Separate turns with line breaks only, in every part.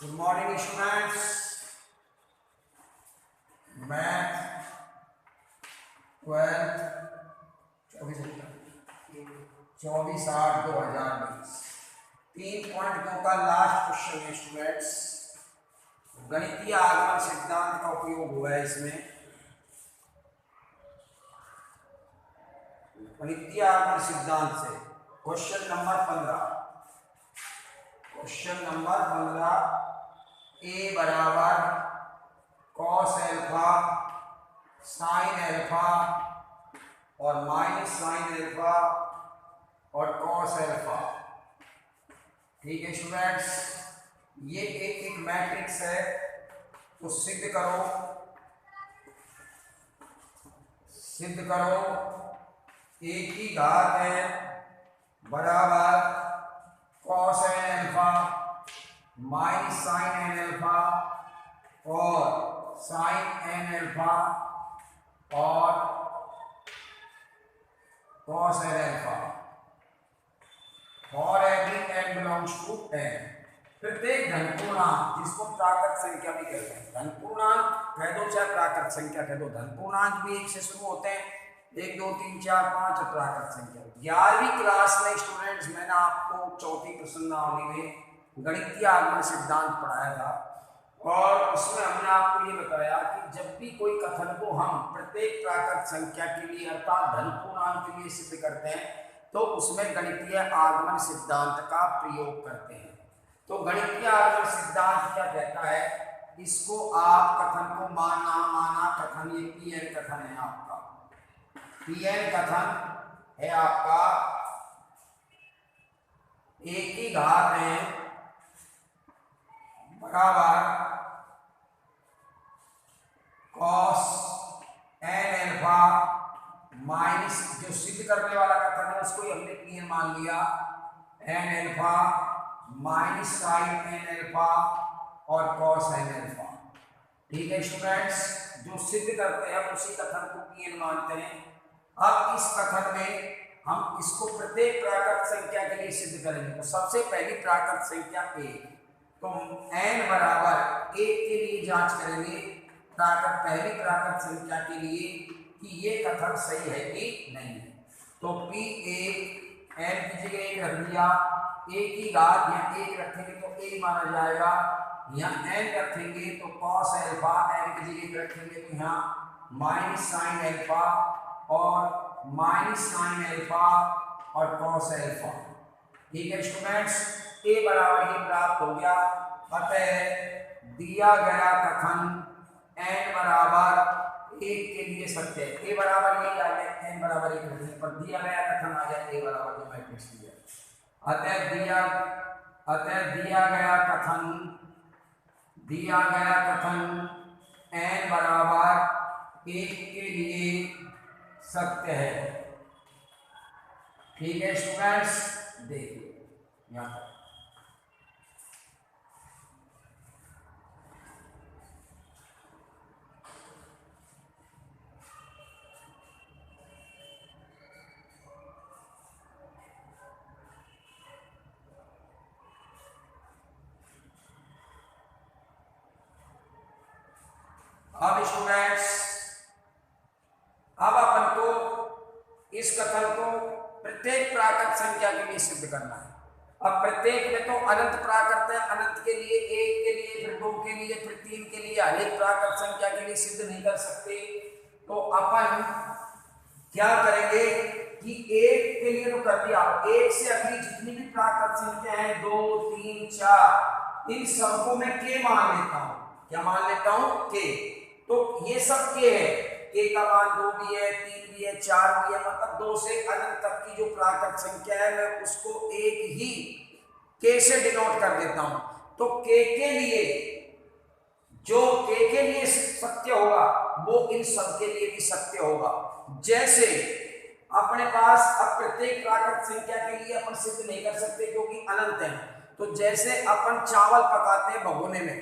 Good morning students. Math 12 24/8/2020 3.2 का last question है students. गणितीय आगमन सिद्धांत का उपयोग हुआ है इसमें। गणितीय आगमन सिद्धांत से क्वेश्चन नंबर 15 ए बराबर कॉस एल्फा साइन एल्फा और माइनस साइन एल्फा और कॉस एल्फा। ठीक है स्टूडेंट्स, ये एक मैट्रिक्स है, तो सिद्ध करो ए की घात है बराबर cos n alpha minus sine n alpha और साइन एन एल्फा और cos n alpha for every n belongs to n। प्रत्येक धनपूर्णांक, जिसको प्राकृत संख्या भी कहते हैं, धनपूर्णांक कह दो चाहे प्राकृत संख्या कह दो, धनपूर्णांक भी एक से शुरू होते हैं, 1 2 3 4 5 प्राकृत संख्या। 11वीं क्लास में स्टूडेंट्स मैंने आपको चौथी प्रश्नावली में गणितीय आगमन सिद्धांत पढ़ाया था और उसमें हमने आपको ये बताया कि जब भी कोई कथन को हम प्रत्येक प्राकृत संख्या के लिए अर्थात धनपूर्णांक के लिए सिद्ध करते हैं तो उसमें गणितीय आगमन सिद्धांत का प्रयोग करते हैं। तो गणितीय आगमन सिद्धांत क्या कहता है, इसको आप कथन को माना कथन, ये पीएन कथन है आपका, पीएन कथन है आपका ए की घात है बराबर कॉस एन एल्फा माइनस, जो सिद्ध करने वाला कथन है उसको हमने पीएन मान लिया, n alpha minus sine n alpha और कॉस एन एल्फा। ठीक है स्टूडेंट्स, जो सिद्ध करते हैं उसी कथन को पीएन मानते हैं। अब इस कथन में हम इसको प्रत्येक प्राकृत संख्या के लिए सिद्ध करेंगे। तो सबसे पहली प्राकृत संख्या 1, तो n बराबर 1 के लिए जांच करेंगे पहली प्राकृत संख्या के लिए कि ये कथन सही है कि नहीं है। तो P1 n की जगह 1 रख दिया, a की घात यहाँ 1 रखेंगे तो a माना जाएगा, यहाँ n रखेंगे तो cos एल्फा, n की जगह रखेंगे तो यहाँ माइनस साइन एल्फा और माइनस साइन एल्फा और cos एल्फा। ठीक है स्टूडेंट्स, a बराबर ये प्राप्त हो गया। अतः दिया गया कथन n बराबर 1 के लिए सत्य है। a बराबर यही आ गया, n बराबर 1 रखने पर दिया गया कथन आ गया a बराबर जो मैट्रिक्स दिया। अतः दिया गया कथन n बराबर 1 के लिए सत्य है। ठीक है स्टूडेंट्स, देखिए यहाँ पर अब स्टूडेंट्स, अब अपन को इस कथन को प्रत्येक प्राकृत संख्या के लिए सिद्ध करना है। अब प्रत्येक में तो अनंत प्राकृत है, अनंत के लिए 1 के लिए, फिर 2 के लिए, फिर 3 के लिए, हर एक प्राकृत संख्या के लिए सिद्ध नहीं कर सकते। तो अपन क्या करेंगे कि 1 के लिए तो कर दिया, 1 से अगली जितनी भी प्राकृत संख्या है 2 3 4 इन सबको मैं के मान लेता हूं। क्या मान लेता हूं? के। तो ये सब के है, के का मान 2 भी है, 3 भी है, 4 भी है, मतलब 2 से अनंत तक की जो प्राकृत संख्या है मैं उसको एक ही के से डिनोट कर देता हूं। तो के लिए जो के लिए सत्य होगा वो इन सब के लिए भी सत्य होगा। जैसे अपने पास अब प्रत्येक प्राकृत संख्या के लिए अपन सिद्ध नहीं कर सकते क्योंकि अनंत है। तो जैसे अपन चावल पकाते हैं भगोने में,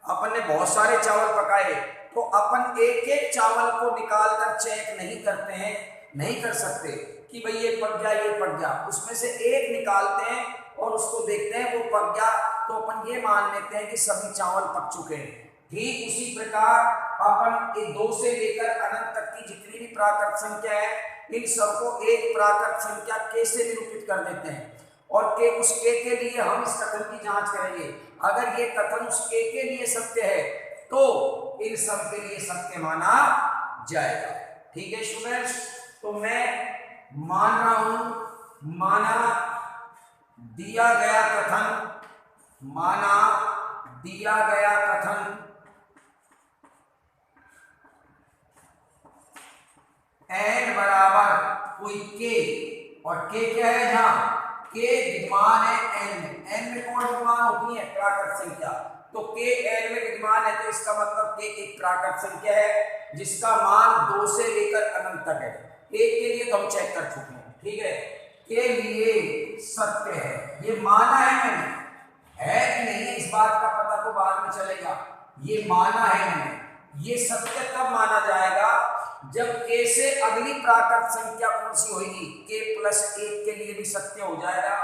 अपन ने बहुत सारे चावल पकाए तो अपन एक एक चावल को निकाल कर चेक नहीं करते हैं, नहीं कर सकते कि भाई ये पक गया ये पक गया। उसमें से एक निकालते हैं और उसको देखते हैं वो पक गया तो अपन ये मान लेते हैं कि सभी चावल पक चुके हैं। ठीक उसी प्रकार अपन 2 से लेकर अनंत तक की जितनी भी प्राकृत संख्या है, इन सबको एक प्राकृत संख्या के से निरूपित कर देते हैं, और के उस के लिए हम इस कथन की जांच करेंगे। अगर ये कथन उस के लिए सत्य है तो इन सब के लिए सत्य माना जाएगा। ठीक है स्टूडेंट्स, तो मैं मान रहा हूं माना दिया गया कथन, माना दिया गया कथन n बराबर कोई के, और के क्या है, जहां के विद्यमान है n में कौन विद्यमान होती है, प्राकृत संख्या, तो के n में विद्यमान है, तो इसका मतलब के एक प्राकृत संख्या है जिसका मान 2 से लेकर अनंत तक है। एक के लिए तो हम चेक कर चुके हैं, ठीक है, के लिए सत्य है, ये माना है मैंने, है कि नहीं है इस बात का पता तो बाद में चलेगा, ये माना है मैंने। ये सत्य तब माना जाएगा जब के से अगली प्राकृत संख्या कौन सी होगी, के प्लस 1 के लिए भी सत्य हो जाएगा।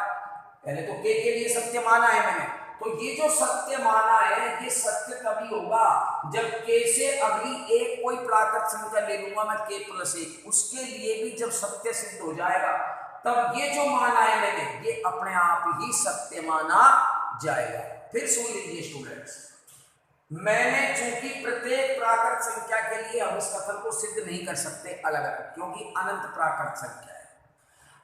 पहले तो के लिए सत्य माना है मैंने, तो ये जो सत्य माना है ये सत्य तभी होगा जब के से अगली एक कोई प्राकृत संख्या ले लूंगा मैं के प्लस 1, उसके लिए भी जब सत्य सिद्ध हो जाएगा तब ये जो माना है मैंने ये अपने आप ही सत्य माना जाएगा। फिर सुन लीजिए स्टूडेंट्स, मैंने चूंकि प्रत्येक प्राकृत संख्या के लिए हम इस कथन को सिद्ध नहीं कर सकते अलग अलग, क्योंकि अनंत प्राकृत संख्या है।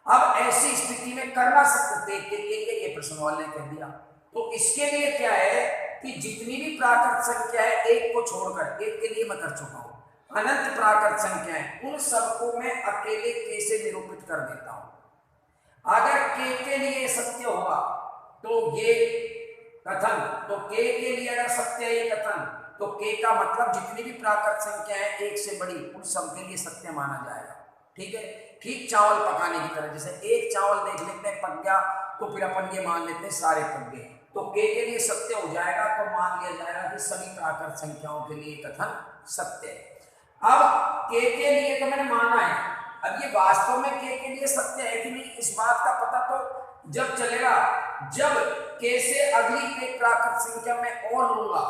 अब ऐसी स्थिति में करना सकते के लिए ये प्रश्न वाले ने कह दिया, तो इसके लिए क्या है कि जितनी भी प्राकृत संख्या है एक को छोड़कर, एक के लिए मैं कर चुका हूं, अनंत प्राकृत संख्या है उन सबको मैं अकेले के से निरूपित कर देता हूं। अगर के लिए सत्य होगा तो ये कथन, तो के लिए अगर सत्य है ये कथन, तो के का मतलब जितनी भी प्राकृत संख्या है एक से बड़ी उन सब के लिए सत्य माना जाएगा। ठीक है, ठीक चावल पकाने की तरह, जैसे एक चावल देख लेते हैं पक गया तो फिर अपन ये मान लेते हैं सारे पक गए, तो के लिए सत्य हो जाएगा, तो मान लिया जाएगा कि सभी प्राकृत संख्याओं के लिए कथन सत्य है। अब के लिए तो मैंने माना है, अब ये वास्तव में के लिए सत्य है कि नहीं इस बात का पता तो जब चलेगा जब के से अगली एक प्राकृत संख्या में और लूंगा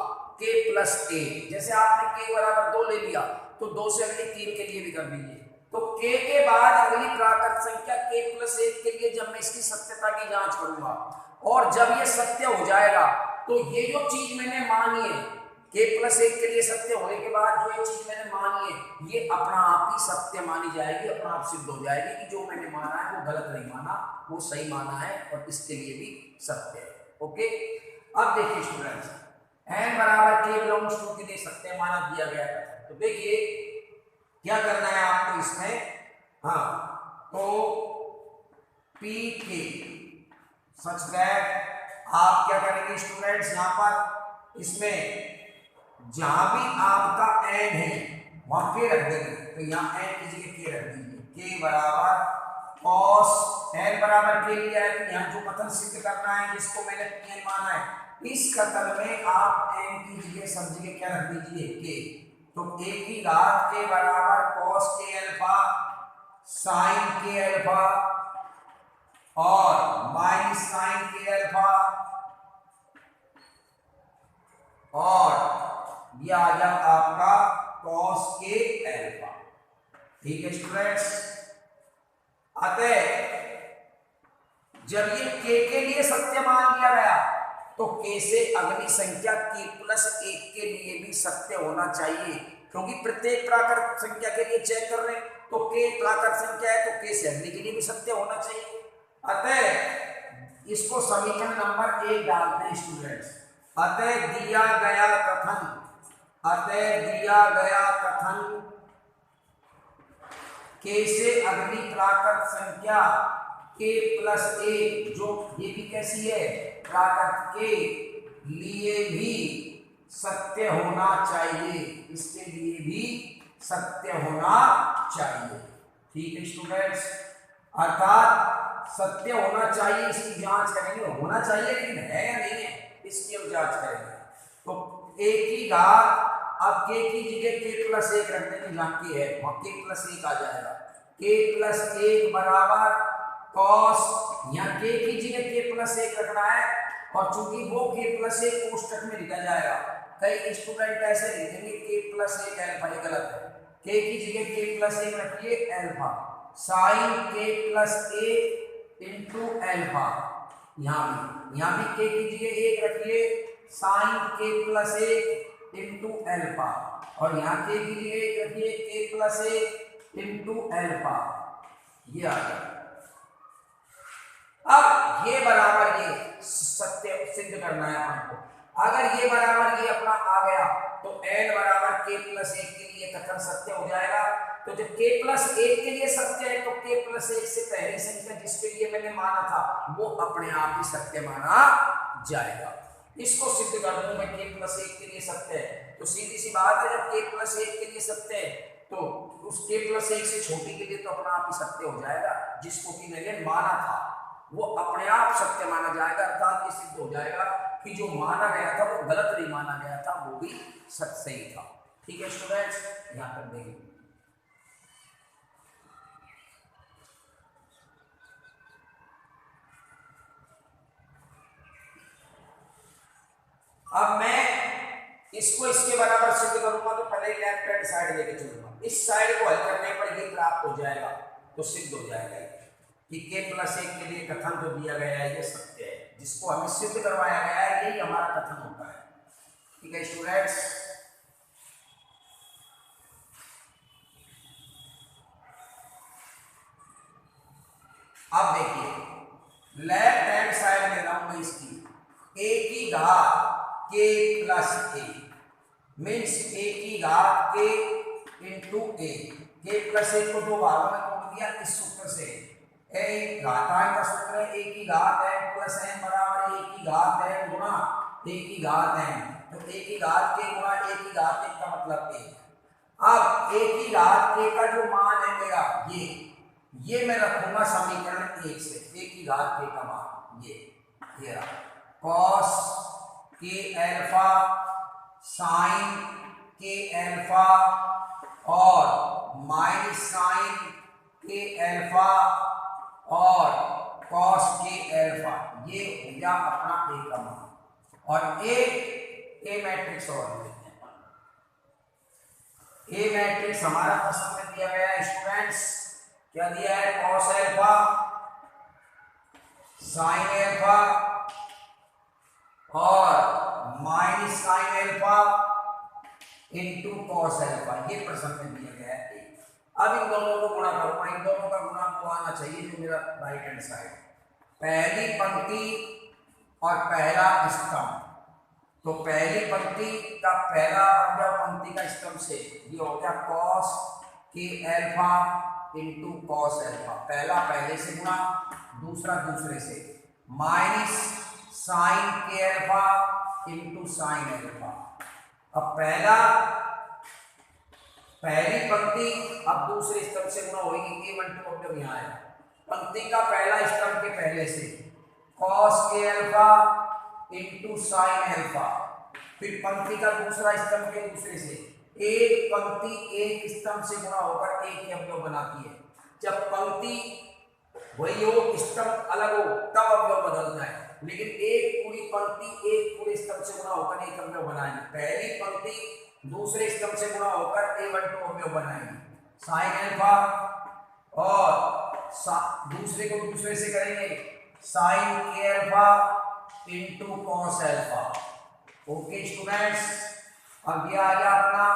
के प्लस 1, जैसे आपने के बराबर 2 ले लिया तो 2 से अगली 3 के लिए भी कर दीजिए, तो के बाद अगली प्राकृत संख्या के प्लस 1 के लिए जब मैं इसकी सत्यता की जांच करूंगा और जब ये सत्य हो जाएगा तो ये जो चीज मैंने मानी है के प्लस 1 के लिए सत्य होने के बाद जो ये चीज मैंने मानी है ये अपना आप ही सत्य मानी जाएगी, अपना आप सिद्ध हो जाएगी कि जो मैंने माना है वो गलत नहीं माना, वो सही माना है और इसके लिए भी सत्य है। ओके, अब देखिए स्टूडेंट्स, n बराबर k बिलोंग्स टू के लिए सत्य माना दिया गया है, तो देखिए क्या करना है आपको इसमें, हाँ तो pk सच दैट आप क्या करेंगे स्टूडेंट्स, यहाँ पर इसमें जहां भी आपका n है वहां के रख देंगे, तो यहाँ n की जगह के रख दीजिए, k बराबर cos n बराबर के लिया है, तो यहाँ जो कथन सिद्ध करना है जिसको मैंने n माना है इस कथन में आप n की जगह सब जगह क्या रख दीजिए k, तो a की घात k बराबर cos k alpha sin k alpha और माइनस sin k अल्फा और ये आ गया आपका cos k अल्फा। ठीक है स्टूडेंट्स, अतः जब ये के लिए सत्य मान लिया गया तो k से अगली संख्या k प्लस 1 के लिए भी सत्य होना चाहिए, क्योंकि प्रत्येक प्राकृत संख्या के लिए चेक कर रहे हैं तो k प्राकृत संख्या है तो k से अगली के लिए भी सत्य होना चाहिए। अतः इसको समीकरण नंबर 1 डालते हैं स्टूडेंट्स, अतः दिया गया कथन, अतः दिया गया कथन के से अगली प्राकृत संख्या के प्लस 1 जो ये भी कैसी है प्राकृत के लिए भी सत्य होना चाहिए, इसके लिए भी सत्य होना चाहिए। ठीक है स्टूडेंट्स, अर्थात सत्य होना चाहिए, इसकी जांच करेंगे, होना चाहिए लेकिन है या नहीं है इसकी हम जांच करेंगे। तो a की घात, अब k की जगह k प्लस 1 रखने की जानती है वहां k प्लस 1 आ जाएगा, k प्लस 1 बराबर cos, यहाँ k की जगह k प्लस 1 रखना है और चूंकि वो k प्लस एक कोष्टक में लिखा जाएगा, कई स्टूडेंट ऐसे लिखेंगे k प्लस एक अल्फा, ये गलत है। k की जगह k प्लस एक रखिए अल्फा, साइन k प्लस एक इंटू अल्फा। यहाँ भी k की जगह एक रखिए, साइन k प्लस एक इंटू अल्फा, और यहाँ k की जगह एक रखिए k प्लस एक इंटू अल्फा। ये आ गया। अब ये बराबर ये सत्य सिद्ध करना है आपको। अगर ये बराबर ये अपना आ गया तो n बराबर k प्लस एक के लिए कथन सत्य हो जाएगा। तो जब k प्लस एक के लिए सत्य है तो k प्लस एक से पहले संख्या जिसके लिए मैंने माना था वो अपने आप ही सत्य माना जाएगा। इसको सिद्ध कर दूं मैं, k प्लस एक के लिए सत्य है तो सीधी सी बात है, जब k प्लस एक के लिए सत्य है तो उस k प्लस एक से छोटी के लिए तो अपना आप ही सत्य हो जाएगा। जिसको कि मैंने माना था वो अपने आप सत्य माना जाएगा, अर्थात ये सिद्ध हो जाएगा कि जो माना गया था वो गलत नहीं माना गया था, वो भी सही था। ठीक है स्टूडेंट्स, यहां तक देखिए। अब मैं इसको इसके बराबर सिद्ध करूंगा तो पहले लेफ्ट हैंड साइड लेके चलूंगा। इस साइड को हल करने पर ये प्राप्त हो जाएगा तो सिद्ध हो जाएगा कि k प्लस एक के लिए कथन जो दिया गया है ये सत्य है, जिसको हमें सिद्ध करवाया गया है, यही हमारा कथन होता है। ठीक है स्टूडेंट्स, अब देखिए लेफ्ट हैंड साइड ले रहा हूं मैं इसकी, a की घात k plus a means a की घात k into a। k plus एक को दो भागों में तोड़ दिया इस सूत्र से, एक घातांक का सूत्र है a की घात n प्लस n बराबर a की घात n गुणा a की घात n। तो a की घात k गुणा a की घात एक का मतलब a। अब a की घात k का जो मान है मेरा ये मैं रखूंगा समीकरण 1 से, a की घात k का मान ये रहा cos k alpha sign k alpha और माइनस साइन k अल्फा और cos k अल्फा, ये हो गया अपना a का मान। और a मैट्रिक्स और लेते हैं। a मैट्रिक्स हमारा प्रश्न में दिया गया है स्टूडेंट्स, क्या दिया है, cos अल्फा साइन अल्फा और minus sine alpha into cos alpha, ये प्रश्न में दिया गया है। अब इन दोनों को गुणा करूंगा, इन दोनों का गुणा को आना चाहिए जो मेरा राइट हैंड साइड, पहली पंक्ति और पहला स्तंभ। तो पहली पंक्ति का पहला अवयव पंक्ति का स्तंभ से ये हो गया cos k alpha into cos alpha, पहला पहले से गुणा दूसरा दूसरे से, minus sine k alpha into sine alpha. अब पहली पंक्ति अब दूसरे स्तंभ से गुणा होगी, k12 अब यहाँ है, पंक्ति का पहला स्तंभ के पहले से cos k alpha into sine alpha, फिर पंक्ति का दूसरा स्तंभ के दूसरे से, एक पंक्ति एक स्तंभ से गुणा होकर एक के अवयव बनाती है। जब पंक्ति वही हो स्तंभ अलग हो तब अवयव बदलता है, लेकिन एक पूरी पंक्ति एक पूरे स्तंभ से गुणा होकर एक अवयव बनाएगी, पहली पंक्ति दूसरे स्तंभ से गुणा होकर a12 अवयव बनाएगी साइन अल्फा, और दूसरे को दूसरे से करेंगे sine k alpha into cos alpha. Okay students, अब यह आ गया अपना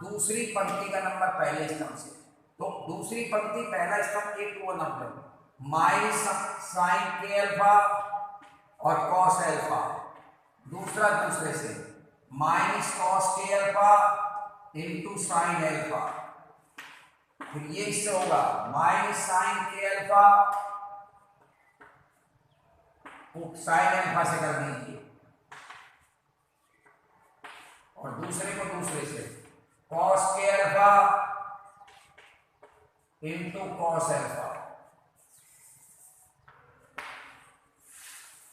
दूसरी पंक्ति का नंबर पहले स्तंभ से, तो दूसरी पंक्ति पहला स्तंभ a21 अवयव माइनस साइन k अल्फा और cos अल्फा, दूसरा दूसरे से minus cos k alpha into sine alpha, फिर ये इससे होगा minus sine k alpha, sine alpha से कर दीजिए, और दूसरे को दूसरे से cos k alpha into cos alpha.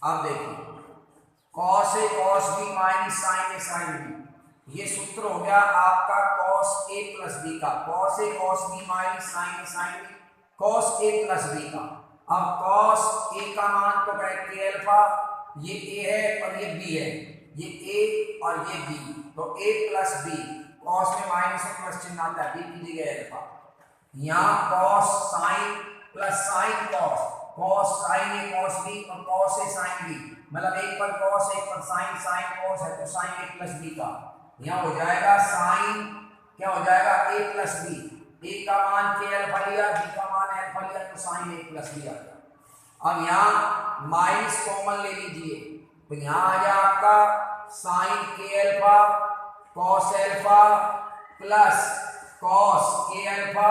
अब देखिए cos a cos b minus sine a sine b, ये सूत्र हो गया आपका cos a प्लस b का, cos a cos b minus sine a sine b, cos a plus b का। अब cos a का मान तो करें k अल्फा ये ए है और ये बी है, ये ए और ये बी, तो ए प्लस बी, कॉस में माइनस और प्लस चिन्ह आता है, बी की जगह अल्फा। यहाँ cos sine plus sine cos, cos sine A cos B और कॉस ए साइन बी, मतलब एक पर कॉस एक पर साइन, साइन कॉस है तो साइन ए प्लस बी का, यहाँ हो जाएगा साइन, क्या हो जाएगा ए प्लस बी, ए का मान के अल्फा लिया, बी का मान अल्फा लिया तो साइन ए प्लस बी आ गया। अब यहाँ माइनस कॉमन ले लीजिए, तो यहाँ आ गया आपका साइन के alpha cos alpha plus cos के अल्फा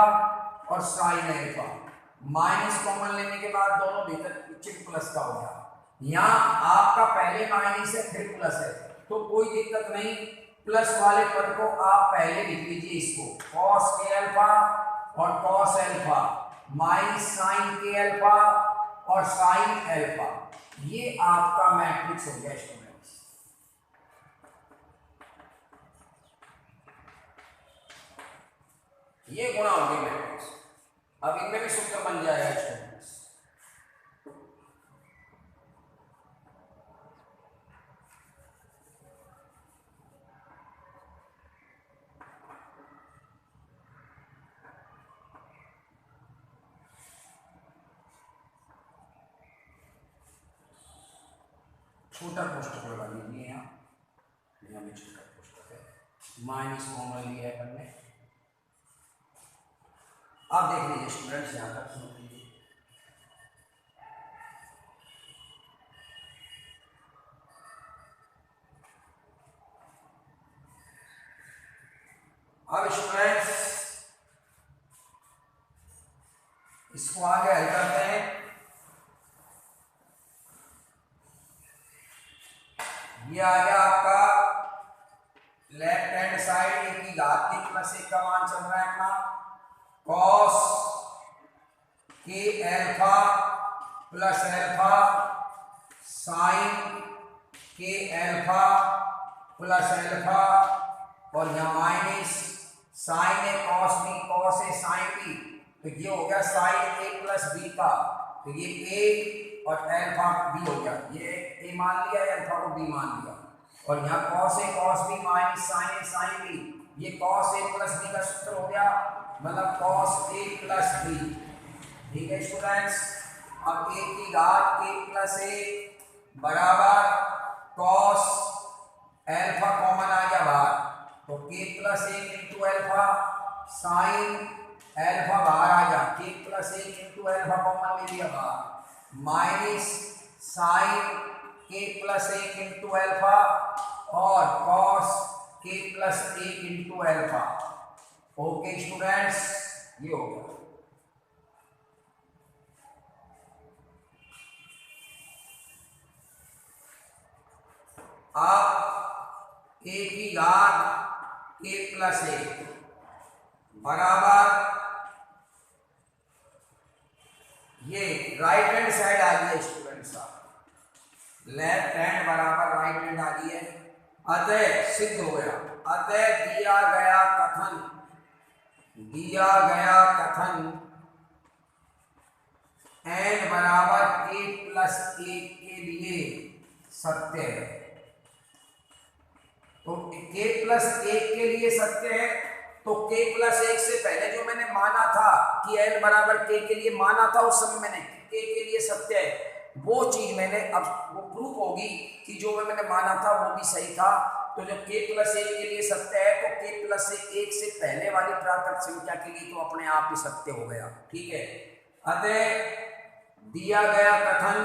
और साइन अल्फा, माइनस कॉमन लेने के बाद दोनों भीतर चिन्ह प्लस का हो गया। यहाँ आपका पहले माइनस है फिर प्लस है, तो कोई दिक्कत नहीं, प्लस वाले पद को आप पहले लिख लीजिए, इसको कॉस के अल्फा और कॉस अल्फा माइनस साइन के अल्फा और साइन अल्फा, ये आपका मैट्रिक्स हो गया स्टूडेंट्स। ये गुणा हो गया मैट्रिक्स। अब इनमें भी सूत्र बन जाएगा स्टूडेंट्स। छोटा कोष्टक लगा लीजिए, यहाँ में छोटा कोष्टक है, माइनस कॉमन लिया है हमने। अब देख लीजिए स्टूडेंट्स, यहाँ तक सुन लीजिए। अब स्टूडेंट्स इसको आगे हल करते हैं। ये आ गया आपका लेफ्ट हैंड साइड, एक की घात 3 प्लस 1 का मान चल रहा है अपना, कॉस के अल्फा प्लस अल्फा साइन के अल्फा प्लस अल्फा और यहाँ minus sign A cos B cos A sine B, तो ये हो गया साइन ए प्लस बी का, तो ये ए और अल्फा बी हो गया, ये ए मान लिया, अल्फा को बी मान लिया, और यहाँ cos A cos B minus sign A sine B, ये कॉस ए प्लस बी का सूत्र हो गया, मतलब कॉस ए प्लस बी। ठीक है स्टूडेंट्स, अब ए की घात के प्लस ए बराबर कॉस अल्फा कॉमन आ गया बाहर, तो के plus 1 into alpha sine alpha बाहर आ गया, के प्लस 1 इंटू अल्फा कॉमन ले लिया बाहर, माइनस साइन के प्लस 1 इंटू अल्फा और कॉस के plus 1 into alpha. Okay students, ये हो गया। अब ए की घात के प्लस 1 बराबर, ये राइट हैंड साइड आ गई है स्टूडेंट्स, लेफ्ट हैंड बराबर राइट हैंड आ गई है, अतः सिद्ध हो गया, अतः दिया गया कथन n बराबर k प्लस 1 के लिए सत्य है। तो k प्लस 1 के लिए सत्य है, तो k प्लस 1 से पहले जो मैंने माना था कि n बराबर k के लिए माना था, उस समय मैंने k के लिए सत्य है, वो चीज मैंने अब वो प्रूफ होगी कि जो मैंने माना था वो भी सही था। तो जब k प्लस 1 के लिए सत्य है तो k प्लस 1 से पहले वाली प्राकृत संख्या के लिए तो अपने आप ही सत्य हो गया। ठीक है, अतः दिया गया कथन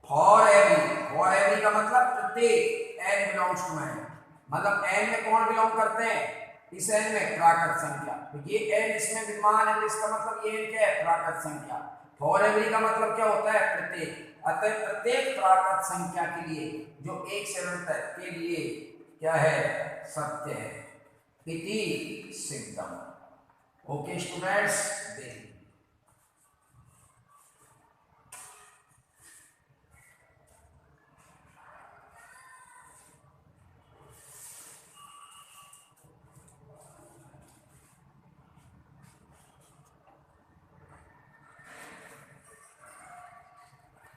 फॉर एवरी का मतलब प्रत्येक n बिलोंग्स टू n, मतलब n में कौन बिलोंग करते हैं, इस n में प्राकृत संख्या, तो ये n इसमें विद्यमान है, तो इसका मतलब ये n क्या है, प्राकृत संख्या। फॉर एवरी का मतलब क्या होता है, प्रत्येक, अतः प्रत्येक प्राकृत संख्या के लिए जो 1 से अनंत तक के लिए क्या है, सत्य है, इति सिद्धम। ओके स्टूडेंट्स, देखिए